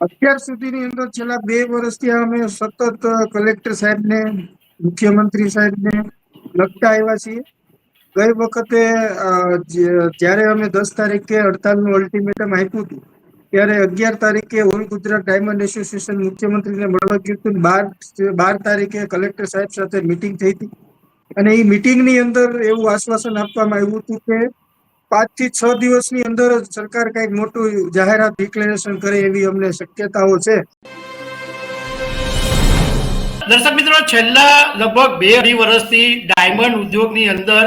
અત્યાર સુધીની અંદર છેલ્લા 2 વર્ષથી અમે સતત કલેક્ટર સાહેબને, મુખ્યમંત્રી સાહેબને લખતા આવ્યા છીએ. ગઈ વખતે જ્યારે અમે 10 તારીખે હડતાલનું અલ્ટિમેટમ આપ્યું હતું, ત્યારે 11 તારીખે ઓલ ગુજરાત ડાયમંડ એસોસિએશન મુખ્યમંત્રીને મળવા ગયું હતું. 12 તારીખે કલેક્ટર સાહેબ સાથે મિટિંગ થઈ હતી અને એ મિટિંગની અંદર એવું આશ્વાસન આપવામાં આવ્યું હતું કે 5 થી 6 દિવસની અંદર જ સરકાર કઈક મોટું જાહેરાત ડિક્લેરેશન કરે એવી અમને શક્યતાઓ છે. દર્શક મિત્રો, છેલ્લા લગભગ 2-2.5 વર્ષથી ડાયમંડ ઉદ્યોગની અંદર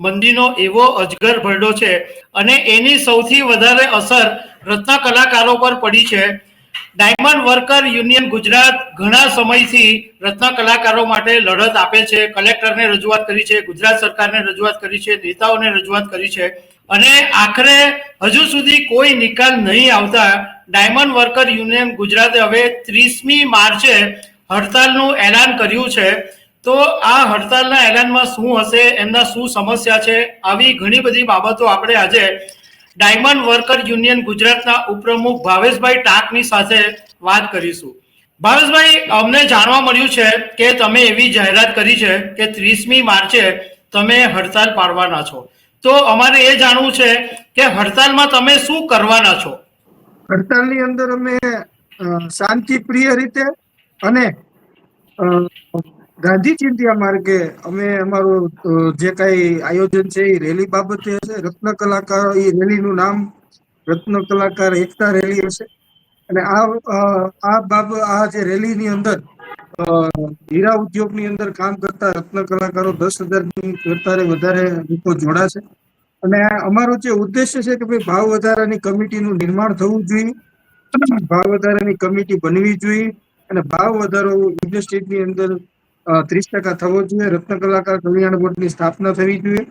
મંદીનો એવો અજગર ભરડો છે અને એની સૌથી વધારે અસર રત્ન કલાકારો પર પડી છે. ડાયમંડ વર્કર યુનિયન ગુજરાત ઘણા સમયથી રત્ન કલાકારો માટે લડત આપે છે. કલેક્ટરને રજૂઆત કરી છે, ગુજરાત સરકારને રજૂઆત કરી છે, નેતાઓને રજૂઆત કરી છે અને આખરે હજુ સુધી કોઈ નિકાલ નહીં આવતા ડાયમંડ વર્કર યુનિયન ગુજરાતે હવે 30મી માર્ચે હડતાલનું એલાન કર્યું છે. તો આ હડતાલના એલાનમાં શું હશે, એમના શું સમસ્યા છે, આવી ઘણી બધી બાબતો આપણે આજે ડાયમંડ વર્કર યુનિયન ગુજરાતના ઉપપ્રમુખ ભાવેશભાઈ ટાંકની સાથે વાત કરીશું. ભાવેશભાઈ, અમને જાણવા મળ્યું છે કે તમે એવી જાહેરાત કરી છે કે 30મી માર્ચે તમે હડતાલ પાડવાના છો. તો અમારે એ જાણવું છે કે હડતાલમાં તમે શું કરવાના છો? હડતાલની અંદર અમે શાંતિપ્રિય રીતે અને ગાંધી ચિંધ્યા માર્ગે અમે અમારું જે કઈ આયોજન છે એ રેલી બાબતે હશે. રત્ન કલાકાર, એ રેલીનું નામ રત્ન કલાકાર એકતા રેલી હશે અને આ જે રેલીની અંદર હીરા ઉદ્યોગની અંદર કામ કરતા રત્ન કલાકારો 10,000 કરતા વધારે લોકો જોડાશે. અને અમારો જે ઉદ્દેશ્ય છે કે ભાઈ ભાવ વધારાની કમિટીનું નિર્માણ થવું જોઈએ, ભાવ વધારાની કમિટી બનવી જોઈએ અને ભાવ વધારો ઇન્ડસ્ટ્રીની અંદર 30% થવો જોઈએ. રત્ન કલાકાર કલ્યાણ બોર્ડની સ્થાપના થવી જોઈએ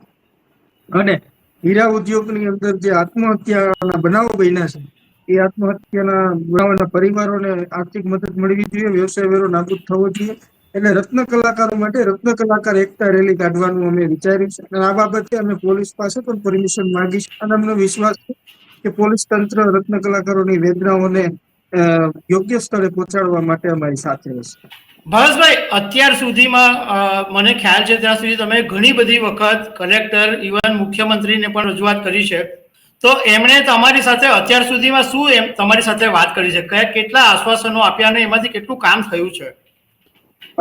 અને હીરા ઉદ્યોગની અંદર જે આત્મહત્યાના બનાવો બન્યા છે એ આત્મહત્યાના બનાવવાના પરિવારોને આર્થિક મદદ મળવી જોઈએ. વ્યવસાય વેરો નાબૂદ થવો જોઈએ. એટલે રત્ન કલાકારો માટે રત્ન કલાકાર એકતા રેલી કાઢવાનું અમે વિચાર્યું છે અને આ બાબતે અમે પોલીસ પાસે પણ પરમિશન માંગીશું અને અમને વિશ્વાસ છે કે પોલીસ તંત્ર રત્ન કલાકારોની વેદનાઓને યોગ્ય સ્થળે પહોંચાડવા માટે અમારી સાથે હશે. ભાવેશભાઈ, અત્યાર સુધીમાં મને ખ્યાલ છે ત્યાં સુધી તમે ઘણી બધી વખત કલેક્ટર, ઇવન મુખ્યમંત્રીને પણ રજૂઆત કરી છે. તો એમણે તમારી સાથે અત્યાર સુધીમાં શું તમારી સાથે વાત કરી છે? કેટલા આશ્વાસનો આપ્યા અને એમાંથી કેટલું કામ થયું છે?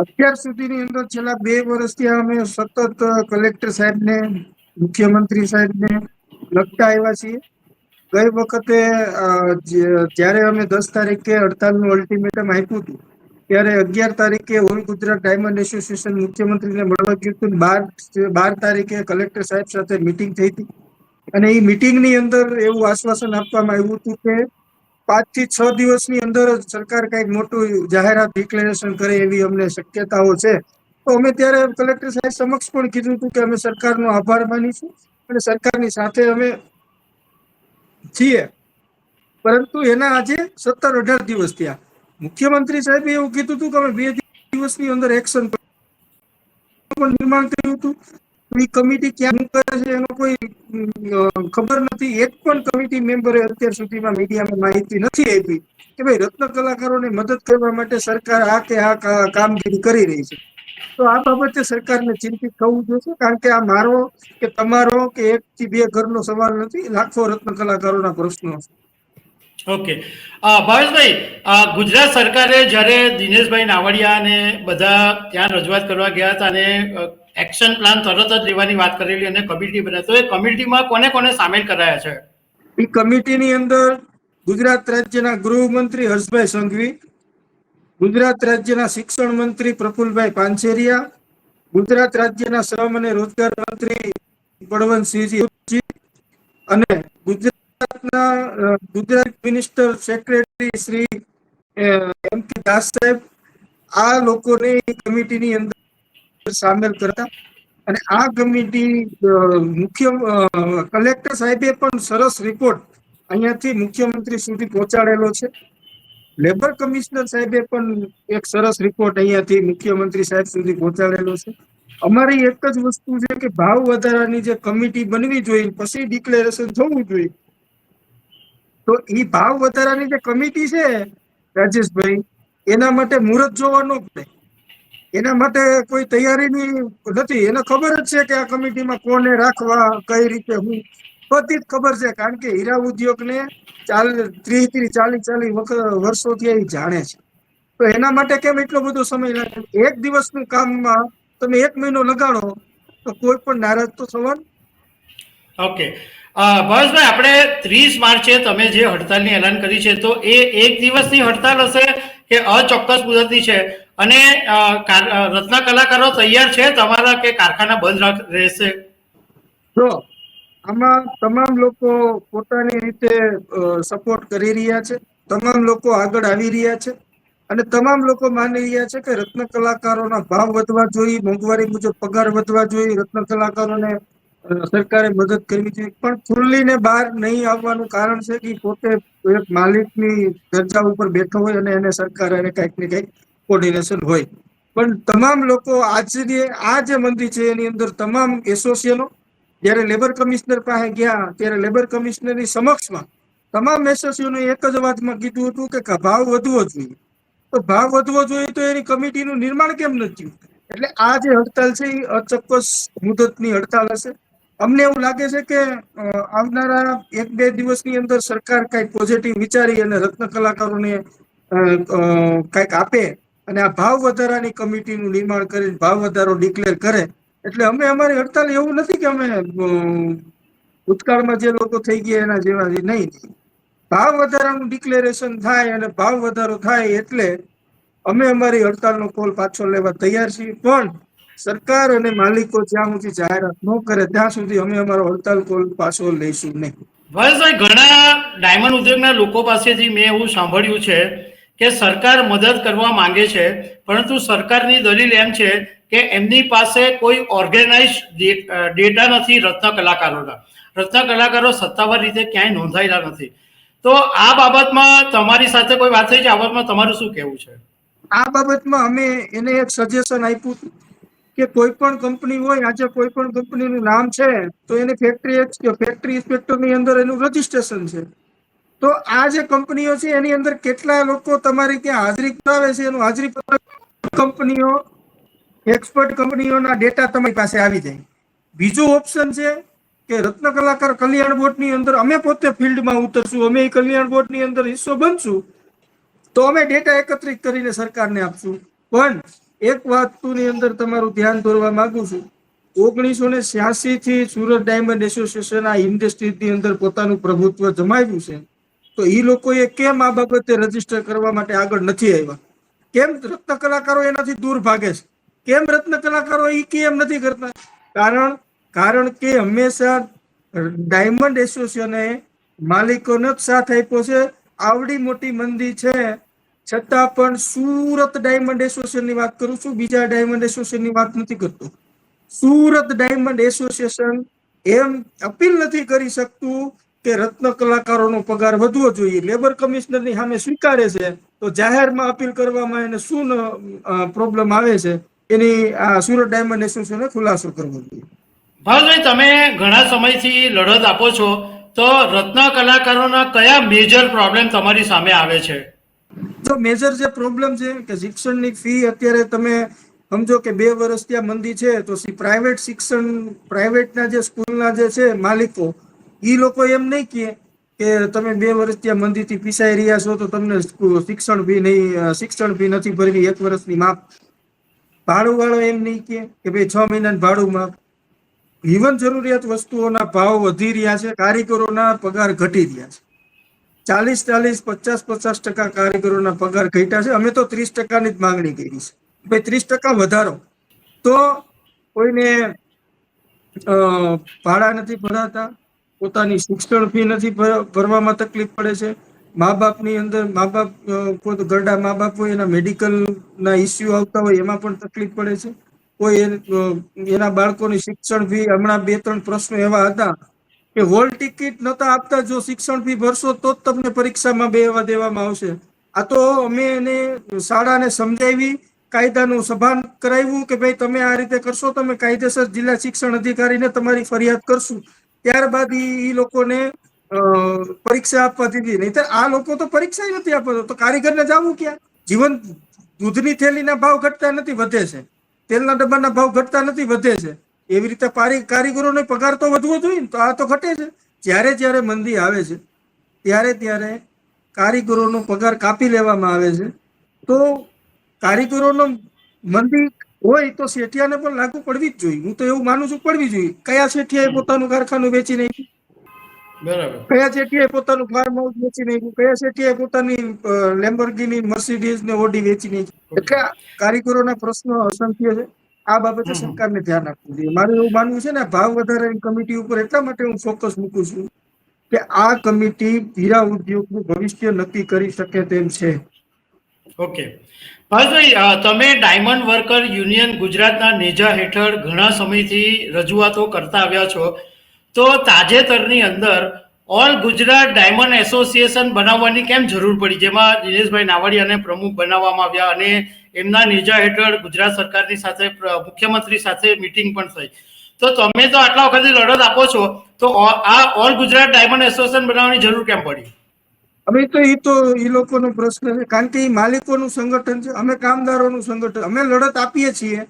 અત્યાર સુધીની અંદર છેલ્લા 2 વર્ષથી અમે સતત કલેક્ટર સાહેબને, મુખ્યમંત્રી સાહેબને લખતા આવ્યા છીએ. ગઈ વખતે જ્યારે અમે 10 તારીખે હડતાલનું અલ્ટિમેટમ આપ્યું હતું, ત્યારે 11 તારીખે ઓલ ગુજરાત ડાયમંડ એસોસિએશન મુખ્યમંત્રીને મળવા ગયું હતું. 12 તારીખે કલેક્ટર સાહેબ સાથે મિટિંગ થઈ હતી અને એ મિટિંગની અંદર એવું આશ્વાસન આપવામાં આવ્યું હતું કે 5 થી 6 દિવસની અંદર જ સરકાર કઈક મોટું જાહેરાત ડિક્લેરેશન કરે એવી અમને શક્યતાઓ છે. તો અમે ત્યારે કલેક્ટર સાહેબ સમક્ષ પણ કીધું હતું કે અમે સરકારનો આભાર માનીશું અને સરકારની સાથે અમે છીએ. પરંતુ એના આજે 17-18 દિવસ થયા. મુખ્યમંત્રી સાહેબે એવું કીધું હતું કે અમે 2 દિવસની અંદર એક્શન પણ નિર્માણ કર્યું હતું. એ કમિટી ક્યાં કરે છે એનો કોઈ ખબર નથી. એક પણ કમિટી મેમ્બરે અત્યાર સુધીમાં મીડિયામાં માહિતી નથી આપી કે ભાઈ રત્ન કલાકારોને મદદ કરવા માટે સરકાર આ કે આ કામગીરી કરી રહી છે. તો આ બાબતે સરકારને ચિંતિત થવું જોઈએ, કારણ કે આ મારો કે તમારો કે 1 થી 2 ઘરનો સવાલ નથી, લાખો રત્ન કલાકારોના પ્રશ્નો છે. ઓકે ભાવેશભાઈ, ગુજરાત સરકારે જ્યારે દિનેશભાઈ નાવડિયાને બધા ત્યાં રજૂઆત કરવા ગયા હતા અને એક્શન પ્લાન તરત જ લેવાની વાત કરેલી અને કમિટી બનાવી, તો એ કમિટીમાં કોને કોને સામેલ કરાયા છે? એ કમિટીની અંદર ગુજરાત રાજ્યના ગૃહમંત્રી હર્ષભાઈ સંઘવી, ગુજરાત રાજ્યના શિક્ષણ મંત્રી પ્રફુલભાઈ પાનસેરિયા, ગુજરાત રાજ્યના શ્રમ અને રોજગાર મંત્રી બળવંતસિંહજી અને ગુજરાત મિનિસ્ટર સેક્રેટરી શ્રી એમ કે દાસ સાહેબ, આ લોકોને કમિટીની અંદર સામેલ કરતા. અને આ કમિટી મુખ્ય કલેક્ટર સાહેબે પણ સરસ રિપોર્ટ અહીંયાથી મુખ્યમંત્રી સુધી પહોંચાડેલો છે. લેબર કમિશનર સાહેબે પણ એક સરસ રિપોર્ટ અહીંયાથી મુખ્યમંત્રી સાહેબ સુધી પહોંચાડેલો છે. અમારી એક જ વસ્તુ છે કે ભાવ વધારાની જે કમિટી બનવી જોઈએ પછી ડિક્લેરેશન થવું જોઈએ. તો એ ભાવ વધારાની જે કમિટી છે રાજેશભાઈ, એના માટે મુહૂર્ત જોવા ન પડે. એના માટે કોઈ તૈયારીની નથી. એને ખબર જ છે કે આ કમિટીમાં કોને રાખવા, કઈ રીતે, હું બધી જ ખબર છે. કારણ કે હીરા ઉદ્યોગને 30-40 વર્ષોથી એ જાણે છે. તો એના માટે કેમ એટલો બધો સમય લાગે? એક દિવસનું કામમાં તમે 1 મહિનો લગાડો તો કોઈ પણ નારાજ તો થવાનું. ઓકે, ભાવેશભાઈ, આપણે 30 માર્ચે તમે જે હડતાલની એલાન કરી છે, તો એ એક દિવસની હડતાલ હશે કે અચોક્કસ મુદતની છે? અને રત્ન કલાકારો તૈયાર છે તમારા કે કારખાના બંધ રહેશે? જો આમાં તમામ લોકો પોતાની રીતે સપોર્ટ કરી રહ્યા છે, તમામ લોકો આગળ આવી રહ્યા છે, અને તમામ લોકો માની રહ્યા છે કે રત્ન કલાકારોના ભાવ વધવા જોઈએ, મોંઘવારી મુજબ પગાર વધવા જોઈએ, રત્ન કલાકારોને સરકારે મદદ કરવી જોઈએ. પણ ખુલ્લીને બહાર નહીં આવવાનું કારણ છે કે પોતે એક માલિકની દરજા ઉપર બેઠો હોય અને એને સરકાર અને કંઈક ને કંઈક કોર્ડિનેશન હોય. પણ તમામ લોકો આજની આ જે મંદી છે એની અંદર તમામ એસોસિએશનો જયારે લેબર કમિશનર પાસે ગયા ત્યારે લેબર કમિશનરની સમક્ષમાં તમામ એસોસિએશનો એક જ વાતમાં કીધું હતું કે ભાવ વધવો જોઈએ. તો ભાવ વધવો જોઈએ તો એની કમિટીનું નિર્માણ કેમ નથી થયું? એટલે આ જે હડતાલ છે એ અચોક્કસ મુદતની હડતાલ હશે. અમને એવું લાગે છે કે આવનારા 1-2 દિવસની અંદર સરકાર કઈક પોઝિટિવ વિચારી અને રત્ન કલાકારોને કઈક આપે અને આ ભાવ વધારાની કમિટીનું નિર્માણ કરી ભાવ વધારો ડિક્લેર કરે. એટલે અમે અમારી હડતાલ એવું નથી કે અમે ભૂતકાળમાં જે લોકો થઈ ગયા એના જેવા નહીં. ભાવ વધારાનું ડિક્લેરેશન થાય અને ભાવ વધારો થાય એટલે અમે અમારી હડતાલનો કોલ પાછો લેવા તૈયાર છીએ. પણ સરકાર અને માલિકો જ્યાં સુધી જાહેરાત ન કરે ત્યાં સુધી અમે અમારો હડતાલ કોલ પાછો લઈશું નહીં. ભાઈ, ઘણા ડાયમંડ ઉદ્યોગના લોકો પાસેથી મેં એવું સાંભળ્યું છે કે સરકાર મદદ કરવા માંગે છે, પરંતુ સરકારની દલીલ એમ છે કે એમની પાસે કોઈ ઓર્ગેનાઇઝ ડેટા નથી રત્ન કલાકારોના. રત્ન કલાકારો સત્તાવાર રીતે ક્યાંય નોંધાયેલા નથી. તો આ બાબતમાં તમારી સાથે કોઈ વાત થઈ છે? આ બાબતમાં તમારું શું કહેવું છે? આ બાબતમાં અમે એને એક સજેશન આપ્યું હતું કે કોઈ પણ કંપની હોય, આજે કોઈ પણ કંપનીનું નામ છે તો એની ફેક્ટરી ઇન્સ્પેક્ટરની અંદર એનું રજીસ્ટ્રેશન છે. તો આ જે કંપનીઓ છે એની અંદર કેટલા લોકો તમારી ત્યાં હાજરી કરાવે છે એનું હાજરી કંપનીઓ, એક્સપર્ટ કંપનીઓના ડેટા તમારી પાસે આવી જાય. બીજું ઓપ્શન છે કે રત્ન કલાકાર કલ્યાણ બોર્ડની અંદર અમે પોતે ફિલ્ડમાં ઉતરશું, અમે કલ્યાણ બોર્ડની અંદર હિસ્સો બનશું, તો અમે ડેટા એકત્રિત કરીને સરકારને આપશું. પણ એક વાતની અંદર તમારું ધ્યાન દોરવા માંગુ છું. 1986 થી સુરત ડાયમંડ એસોસિએશન આ ઇન્ડસ્ટ્રીની અંદર પોતાનું પ્રભુત્વ જમાવ્યું છે. તો એ લોકોએ કેમ આ બાબતે રજીસ્ટર કરવા માટે આગળ નથી આવ્યા? કેમ રત્ન કલાકારો એનાથી દૂર ભાગે છે? કેમ રત્ન કલાકારો એ કેમ નથી કરતા? કારણ કે હંમેશા ડાયમંડ એસોસિએશને માલિકોનો જ સાથ આપ્યો છે. આવડી મોટી મંદી છે છતાં પણ સુરત ડાયમંડ એસોસિએશનની વાત કરું છું, બીજા ડાયમંડ એસોસિએશનની વાત નથી કરતો. સુરત ડાયમંડ એસોસિએશન એમ અપીલ નથી કરી શકતું કે રત્ન કલાકારોનો પગાર વધવો જોઈએ. લેબર કમિશનરની સામે સ્વીકારે છે તો જાહેરમાં અપીલ કરવામાં એને શું પ્રોબ્લેમ આવે છે એની આ સુરત ડાયમંડ એસોસિએશને ખુલાસો કરવો જોઈએ. ભાવેશભાઈ, તમે ઘણા સમયથી લડત આપો છો, તો રત્ન કલાકારોના કયા મેજર પ્રોબ્લેમ તમારી સામે આવે છે? તો મેજર જે પ્રોબ્લેમ છે કે શિક્ષણની ફી અત્યારે તમે સમજો કે 2 વર્ષ ત્યાં મંદી છે તો પ્રાઇવેટના જે સ્કૂલના જે છે માલિકો એ લોકો એમ નહીં કે તમે 2 વર્ષ ત્યાં મંદીથી પીસાઈ રહ્યા છો તો તમને શિક્ષણ ફી નથી ભરવી 1 વર્ષની માફ. ભાડું વાળો એમ નહીં કે ભાઈ 6 મહિનાનું ભાડું માફ. જીવન જરૂરિયાત વસ્તુઓના ભાવ વધી રહ્યા છે, કારીગરોના પગાર ઘટી રહ્યા છે. 40-40, 50-50% કારીગરોના પગાર ઘટ્યા છે. અમે તો 30%ની જ માંગણી કરી છે. ભાઈ 30% વધારો. તો કોઈને ભાડા નથી ભરાતા, પોતાની શિક્ષણ ફી નથી ભરવામાં તકલીફ પડે છે. મા બાપની અંદર કોઈ ગરડા મા બાપ હોય એના મેડિકલના ઇસ્યુ આવતા હોય એમાં પણ તકલીફ પડે છે. કોઈ એના બાળકોની શિક્ષણ ફી, હમણાં 2-3 પ્રશ્નો એવા હતા કે હોલ ટિકિટ નતા આપતા, જો શિક્ષણ ફી ભરશો તો જ તમને પરીક્ષામાં બેસવા દેવામાં આવશે. આ તો અમે એને શાળાને સમજાવી, કાયદાનું સભાન કરાવ્યું કે ભાઈ તમે આ રીતે કરશો તો અમે કાયદેસર જિલ્લા શિક્ષણ અધિકારીને તમારી ફરિયાદ કરશું. ત્યારબાદ એ લોકોને પરીક્ષા આપવાથી બી નહીતર આ લોકો તો પરીક્ષા નથી આપતો, તો કારીગરને જવું ક્યાં? જીવન દૂધની થેલીના ભાવ ઘટતા નથી, વધે છે. તેલના ડબ્બાના ભાવ ઘટતા નથી, વધે છે. એવી રીતે કારીગરોનો પગાર તો વધવો જોઈએ ને, તો આ તો ઘટે છે. જ્યારે જ્યારે મંદી આવે છે ત્યારે ત્યારે કારીગરોનો પગાર કાપી લેવામાં આવે છે. તો કારીગરોનો મંદી હોય તો શેઠિયાને પણ લાગુ પડવી જ જોઈએ. હું તો એવું માનું છું, પડવી જોઈએ. કયા શેઠિયાએ પોતાનું કારખાનું વેચી નાખ્યું? બરાબર. કયા શેઠિયાએ પોતાનું ફાર્મ હાઉસ વેચી નાખ્યું? કયા શેઠિયાએ પોતાની લેમ્બોર્ગિની, મર્સિડીઝ ને ઓડી વેચી નાખી? ઓકે. એટલે કારીગરોના પ્રશ્નો અસંખ્ય છે. આ બાબતે હમ હમ. સરકારને ધ્યાન આપવું જોઈએ. મારું એવું માનવું છે ને, ભાવ વધારાની કમિટી ઉપર એટલા માટે હું ફોકસ મૂકું છું કે આ કમિટી હીરા ઉદ્યોગનું ભવિષ્ય નક્કી કરી શકે તેમ છે. ઓકે. ભાઈ, તમે ડાયમંડ વર્કર યુનિયન ગુજરાતના નેજા હેઠળ ઘણા સમયથી રજૂઆતો કરતા આવ્યા છો. તો તાજેતરની અંદર ઓલ ગુજરાત ડાયમંડ એસોસિએશન બનાવવાની કેમ જરૂર પડી, જેમાં દિનેશભાઈ નાવડિયાને પ્રમુખ બનાવવામાં આવ્યા અને એમના નેજા હેઠળ ગુજરાત સરકારની સાથે મુખ્યમંત્રી સાથે મિટિંગ પણ થઈ. તો તમે તો આટલા વખતથી લડત આપો છો, તો આ ઓલ ગુજરાત ડાયમંડ એસોસિએશન બનાવવાની જરૂર કેમ પડી? અમે તો એ લોકોનો પ્રશ્ન છે, કારણ કે એ માલિકોનું સંગઠન છે, અમે કામદારોનું સંગઠન. અમે લડત આપીએ છીએ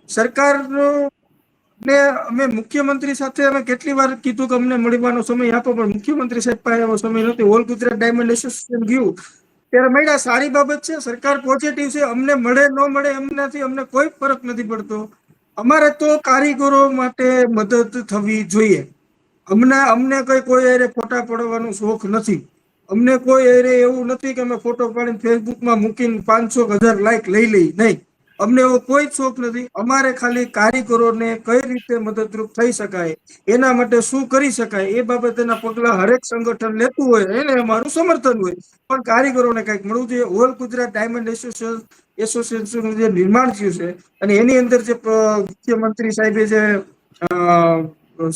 સરકારનો ને. અમે મુખ્યમંત્રી સાથે અમે કેટલી વાર કીધું કે અમને મળવાનો સમય આપો, પણ મુખ્યમંત્રી સાહેબ પાસે એવો સમય નથી. ઓલ ગુજરાત ડાયમંડ એસોસિએશન ગયું ત્યારે મળ્યા, સારી બાબત છે, સરકાર પોઝિટિવ છે. અમને મળે ન મળે એમનાથી અમને કોઈ ફરક નથી પડતો. અમારે તો કારીગરો માટે મદદ થવી જોઈએ. અમને કોઈ ફોટા પડવાનો શોખ નથી. અમને કોઈ એવું નથી કે અમે ફોટો પાડીને ફેસબુકમાં મૂકીને 500,000 લાઈક લઈ લઈ. નહીં, અમને એવો કોઈ શોખ નથી. અમારે ખાલી કારીગરોને કઈ રીતે મદદરૂપ થઈ શકાય, એના માટે શું કરી શકાય, એ બાબતેના પગલા હરેક સંગઠન લેતું હોય એને અમારું સમર્થન હોય. પણ કારીગરોને કંઈક મળવું જોઈએ. ઓલ ગુજરાત ડાયમંડ એસોસિએશનનું જે નિર્માણ થયું છે અને એની અંદર જે મુખ્યમંત્રી સાહેબે જે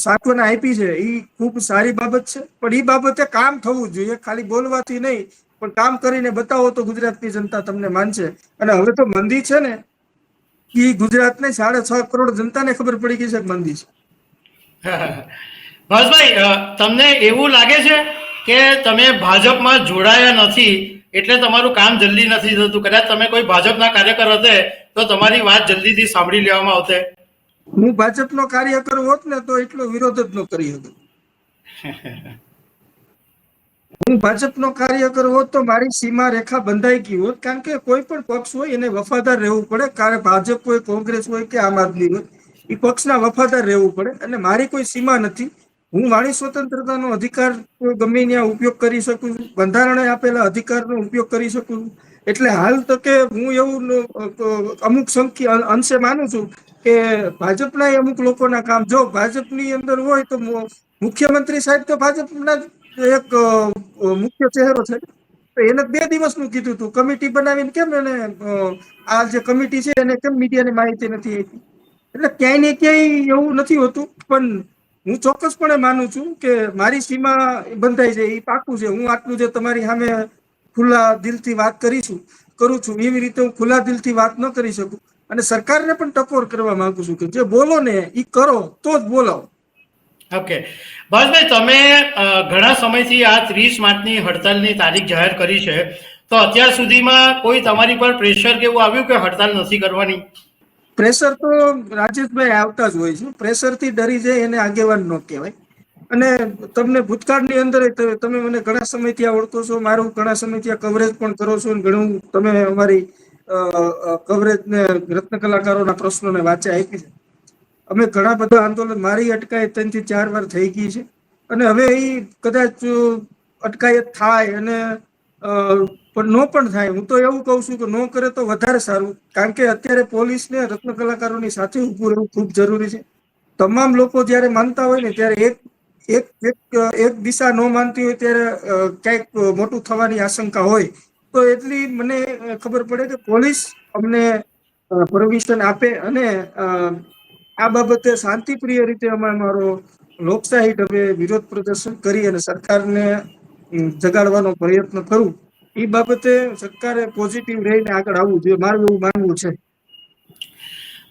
સાંત્વના આપી છે, એ ખૂબ સારી બાબત છે. પણ એ બાબતે કામ થવું જોઈએ, ખાલી બોલવાથી નહીં, પણ કામ કરીને બતાવો તો ગુજરાતની જનતા તમને માનશે. અને હવે તો મંદી છે ને, એ ગુજરાતને 6.5 કરોડ જનતાને ખબર પડી ગઈ છે કે મંદી છે. ભાઈ, તમને એવું લાગે છે કે તમે ભાજપમાં જોડાયા નથી એટલે તમારું કામ જલ્દી નથી થતું? કદાચ તમે કોઈ ભાજપના કાર્યકર હતે તો તમારી વાત જલ્દીથી સાંભળી લેવામાં આવતે. હું ભાજપનો કાર્યકર હોત ને તો એટલો વિરોધ જ ન કરી હતો. હું ભાજપનો કાર્યકર હોત તો મારી સીમા રેખા બંધાઈ ગઈ હોત. કારણ કે કોઈ પણ પક્ષ હોય એને વફાદાર રહેવું પડે. કારણ ભાજપ હોય, કોંગ્રેસ હોય કે આમ આદમી હોય, એ પક્ષના વફાદાર રહેવું પડે. અને મારી કોઈ સીમા નથી. હું વાણી સ્વતંત્રતાનો અધિકાર ગમે ત્યાં ઉપયોગ કરી શકું છું. બંધારણે આપેલા અધિકારનો ઉપયોગ કરી શકું છું. એટલે હાલ તકે હું એવું અમુક અંશે માનું છું કે ભાજપના અમુક લોકોના કામ, જો ભાજપની અંદર હોય તો મુખ્યમંત્રી સાહેબ તો ભાજપના એક મુખ્ય ચહેરો છે. તો એને 2 દિવસનું કીધું હતું કમિટી બનાવીને, કેમ એને આ જે કમિટી છે એને કેમ મીડિયાને માહિતી નથી આપી? એટલે ક્યાંય ને ક્યાંય એવું નથી હોતું. પણ હું ચોક્કસપણે માનું છું કે મારી સીમા બંધાઈ છે, એ પાકું છે. હું આટલું જે તમારી સામે ખુલ્લા દિલથી વાત કરું છું, એવી રીતે હું ખુલ્લા દિલથી વાત ન કરી શકું. અને સરકારને પણ ટકોર કરવા માંગુ છું કે જે બોલો ને એ કરો તો જ બોલાવો. ઓકે. ભાઈ, તમે ઘણા સમયથી આ 30 માર્ચની હડતાલની તારીખ જાહેર કરી છે, તો અત્યાર સુધીમાં કોઈ તમારી પર પ્રેશર કે એવું આવ્યું કે હડતાલ નથી કરવાની? પ્રેશર તો રાજેશભાઈ આવતા જ હોય છે. પ્રેશરથી ડરી જાય એને આગેવાન ન કહેવાય. અને તમને ભૂતકાળની અંદર તમે મને ઘણા સમયથી ઓળખો છો, મારું ઘણા સમયથી કવરેજ પણ કરો છો. ઘણું તમે અમારી કવરેજ ને રત્ન કલાકારોના પ્રશ્નોને વાંચા આપી છે. અમે ઘણા બધા આંદોલન, મારી અટકાયત 3 થી 4 વાર થઈ ગઈ છે. અને હવે એ કદાચ અટકાયત થાય અને પણ નો પણ થાય. હું તો એવું કહું છું કે નો કરે તો વધારે સારું. કારણ કે અત્યારે પોલીસને રત્ન કલાકારોની સાથે ઊભું રહેવું ખૂબ જરૂરી છે. તમામ લોકો જ્યારે માનતા હોય ને ત્યારે એક દિશા ન માનતી હોય ત્યારે ક્યાંક મોટું થવાની આશંકા હોય. તો એટલી મને ખબર પડે કે પોલીસ અમને પરમિશન આપે અને આ બાબતે શાંતિપ્રિય રીતે અમે અમારો લોકશાહી ઢબે વિરોધ પ્રદર્શન કરી અને સરકારને જગાડવાનો પ્રયત્ન કરું. એ બાબતે સરકારે પોઝિટિવ રહીને આગળ આવવું જોઈએ, મારું એવું માનવું છે.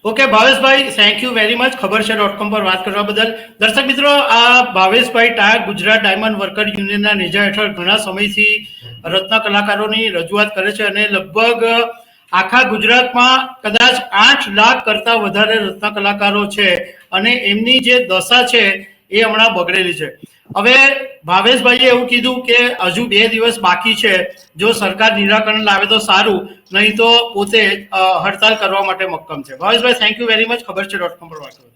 Okay Bhaveshbhai, thank you very much ખબર છે .com પર વાત કરવા બદલ. દર્શક મિત્રો, આ ભાવેશભાઈ ટાયર ગુજરાત ડાયમંડ વર્કર યુનિયનના નેજા હેઠળ ઘણા સમયથી રત્ન કલાકારોની રજૂઆત કરે છે અને લગભગ આખા ગુજરાતમાં કદાચ 8 લાખ કરતા વધારે રત્ન કલાકારો છે અને એમની જે દશા છે એ હમણાં બગડેલી છે. હવે ભાવેશભાઈએ એવું કીધું કે હજુ 2 દિવસ બાકી છે, જો સરકાર નિરાકરણ લાવે તો સારું, નહીં તો પોતે હડતાલ કરવા માટે મક્કમ છે. ભાવેશભાઈ, થેન્ક યુ વેરી મચ ખબર છે .com પર વાત કરો.